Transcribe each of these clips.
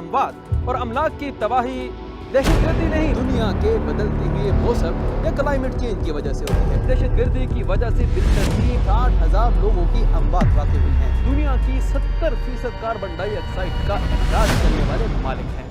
اموات اور املاک کی تباہی دہشت گردی نہیں، دنیا کے بدلتے ہوئے موسم یا کلائمیٹ چینج کی وجہ سے ہوتی ہے۔ دہشت گردی کی وجہ سے بالترتیب 60,000 لوگوں کی اموات واقع ہوئی ہیں۔ دنیا کی 70% کاربن ڈائی آکسائڈ کا اخراج کرنے والے ممالک ہیں۔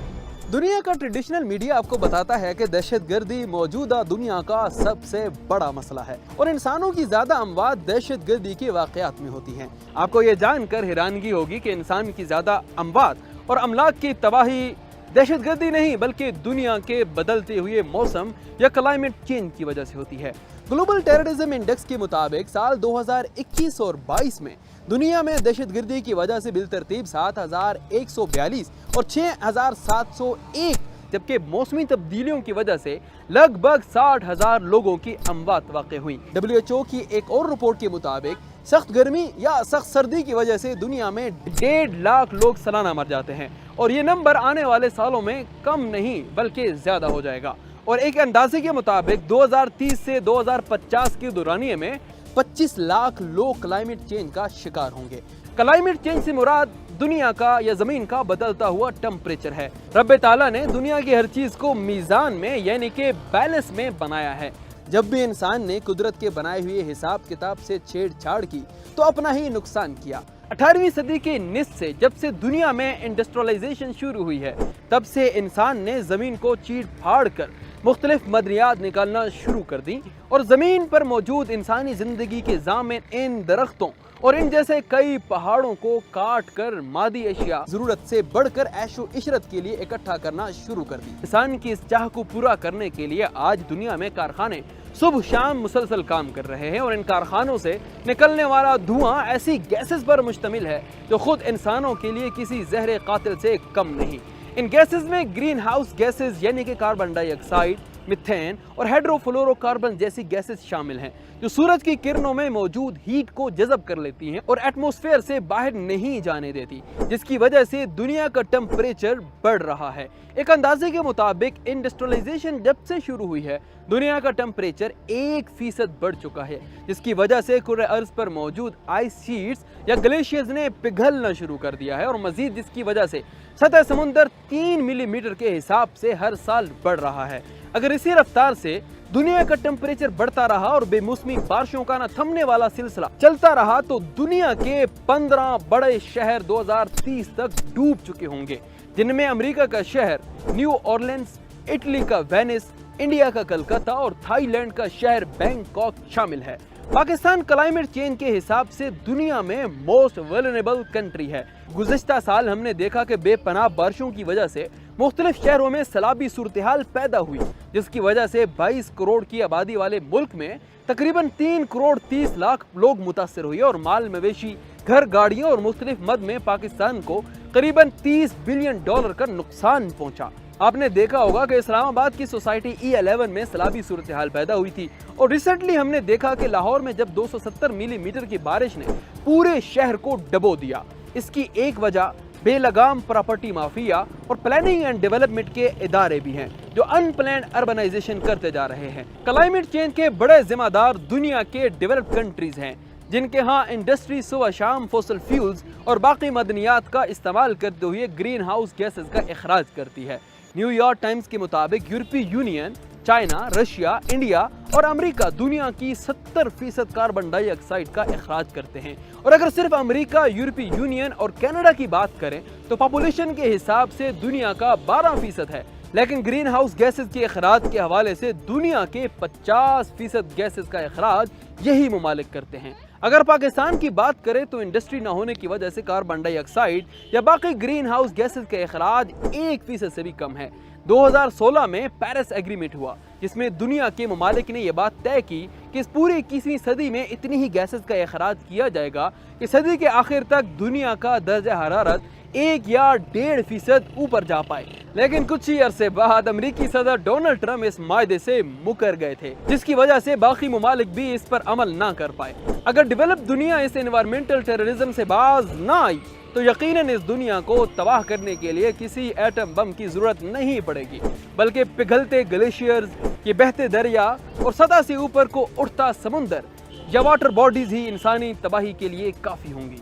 دنیا کا ٹریڈیشنل میڈیا آپ کو بتاتا ہے کہ دہشت گردی موجودہ دنیا کا سب سے بڑا مسئلہ ہے اور انسانوں کی زیادہ اموات دہشت گردی کے واقعات میں ہوتی ہیں۔ آپ کو یہ جان کر حیرانگی ہوگی کہ انسان کی زیادہ اموات اور املاک کی تباہی دہشت گردی نہیں بلکہ دنیا کے بدلتے ہوئے موسم یا کلائمیٹ چینج کی وجہ سے ہوتی ہے۔ گلوبل ٹیررزم انڈیکس کے مطابق سال 2021 اور 22 میں دنیا میں دہشت گردی کی وجہ سے بالترتیب 7,142 اور 6,701 جبکہ موسمی تبدیلیوں کی وجہ سے لگ بھگ 60,000 لوگوں کی اموات واقع ہوئیں۔ WHO کی ایک اور رپورٹ کے مطابق سخت گرمی یا سخت سردی کی وجہ سے دنیا میں 1.5 لاکھ لوگ سالانہ مر جاتے ہیں اور یہ نمبر آنے والے سالوں میں کم نہیں بلکہ زیادہ ہو جائے گا۔ اور ایک اندازے کے مطابق 2030 سے 2050 کے دورانیے میں 25 لاکھ لوگ کلائمیٹ چینج کا شکار ہوں گے۔ کلائمیٹ چینج سے مراد دنیا کا یا زمین کا بدلتا ہوا ٹمپریچر ہے۔ رب تعالیٰ نے دنیا کی ہر چیز کو میزان میں یعنی کہ بیلنس میں بنایا ہے۔ جب بھی انسان نے قدرت کے بنائے ہوئے حساب کتاب سے چھیڑ چھاڑ کی تو اپنا ہی نقصان کیا۔ 18ویں صدی کے نصف سے جب سے دنیا میں انڈسٹریلائزیشن شروع ہوئی ہے تب سے انسان نے زمین کو چیڑ پھاڑ کر مختلف معدنیات نکالنا شروع کر دی اور زمین پر موجود انسانی زندگی کے ضامن ان درختوں اور ان جیسے کئی پہاڑوں کو کاٹ کر مادی اشیاء ضرورت سے بڑھ کر عیش و عشرت کے لیے اکٹھا کرنا شروع کر دی۔ انسان کی اس چاہ کو پورا کرنے کے لیے آج دنیا میں کارخانے صبح شام مسلسل کام کر رہے ہیں اور ان کارخانوں سے نکلنے والا دھواں ایسی گیسز پر مشتمل ہے جو خود انسانوں کے لیے کسی زہر قاتل سے کم نہیں۔ ان گیسز میں گرین ہاؤس گیسز یعنی کہ کاربن ڈائی آکسائڈ، میتھین اور ہائیڈرو فلورو کاربن جیسی گیسز شامل ہیں جو سورج کی کرنوں میں موجود ہیٹ کو جذب کر لیتی ہیں اور ایٹماسفیئر سے باہر نہیں جانے دیتی، جس کی وجہ سے دنیا کا ٹمپریچر بڑھ رہا ہے۔ ایک اندازے کے مطابق انڈسٹریلائزیشن جب سے شروع ہوئی ہے دنیا کا ٹمپریچر 1% بڑھ چکا ہے، جس کی وجہ سے کرۂ ارض پر موجود آئس شیٹس یا گلیشیئرز نے پگھلنا شروع کر دیا ہے اور مزید جس کی وجہ سے سطح سمندر 3 ملی میٹر کے حساب سے ہر سال بڑھ رہا ہے۔ اگر اسی رفتار سے دنیا کا ٹمپریچر بڑھتا رہا اور بے موسمی بارشوں کا نہ تھمنے والا سلسلہ چلتا رہا تو دنیا کے 15 بڑے شہر 2030 تک ڈوب چکے ہوں گے، جن میں امریکہ کا شہر نیو اورلینز، اٹلی کا وینس، انڈیا کا کلکتہ اور تھائی لینڈ کا شہر بینکاک شامل ہے۔ پاکستان کلائمیٹ چینج کے حساب سے دنیا میں موسٹ ویلنریبل کنٹری ہے۔ گزشتہ سال ہم نے دیکھا کہ بے پناہ بارشوں کی وجہ سے مختلف شہروں میں سیلابی صورتحال پیدا ہوئی، جس کی وجہ سے 22 کروڑ کی آبادی والے ملک میں تقریباً 3 کروڑ 30 لاکھ لوگ متاثر ہوئے اور مال مویشی، گھر گاڑیوں اور مختلف مد میں پاکستان کو قریباً $30 بلین کا نقصان پہنچا۔ آپ نے دیکھا ہوگا کہ اسلام آباد کی سوسائٹی E11 میں سیلابی صورتحال پیدا ہوئی تھی اور ریسنٹلی ہم نے دیکھا کہ لاہور میں جب 270 ملی میٹر کی بارش نے پورے شہر کو ڈبو دیا۔ اس کی ایک وجہ بے لگام پراپرٹی مافیا اور پلاننگ اینڈ ڈیولپمنٹ کے ادارے بھی ہیں جو ان پلانڈ اربنائزیشن کرتے جا رہے ہیں۔ کلائمیٹ چینج کے بڑے ذمہ دار دنیا کے ڈیولپڈ کنٹریز ہیں جن کے ہاں انڈسٹری صبح شام فوسل فیولز اور باقی معدنیات کا استعمال کرتے ہوئے گرین ہاؤس گیسز کا اخراج کرتی ہے۔ نیو یارک ٹائمز کے مطابق یورپی یونین، چائنا، رشیا، انڈیا اور امریکہ دنیا کی 70% کاربن ڈائی آکسائڈ کا اخراج کرتے ہیں اور اگر صرف امریکہ، یورپی یونین اور کینیڈا کی بات کریں تو پاپولیشن کے حساب سے دنیا کا 12% ہے، لیکن گرین ہاؤس گیسز کے اخراج کے حوالے سے دنیا کے 50% گیسز کا اخراج یہی ممالک کرتے ہیں۔ اگر پاکستان کی بات کریں تو انڈسٹری نہ ہونے کی وجہ سے کاربن ڈائی آکسائڈ یا باقی گرین ہاؤس گیسز کا اخراج 1% سے بھی کم ہے۔ 2016 میں پیرس ایگریمنٹ ہوا جس میں دنیا کے ممالک نے یہ بات طے کی کہ اس پوری 21ویں صدی میں اتنی ہی گیسز کا اخراج کیا جائے گا کہ صدی کے آخر تک دنیا کا درجہ حرارت 1 یا 1.5% اوپر جا پائے، لیکن کچھ ہی عرصے بعد امریکی صدر ڈونلڈ ٹرمپ اس معاہدے سے مکر گئے تھے، جس کی وجہ سے باقی ممالک بھی اس پر عمل نہ کر پائے۔ اگر ڈیولپ دنیا اس انوائرمنٹل ٹیررزم سے باز نہ آئی تو یقیناً اس دنیا کو تباہ کرنے کے لیے کسی ایٹم بم کی ضرورت نہیں پڑے گی، بلکہ پگھلتے گلیشیئرز، یہ بہتے دریا اور سطح سے اوپر کو اٹھتا سمندر یا واٹر باڈیز ہی انسانی تباہی کے لیے کافی ہوں گی۔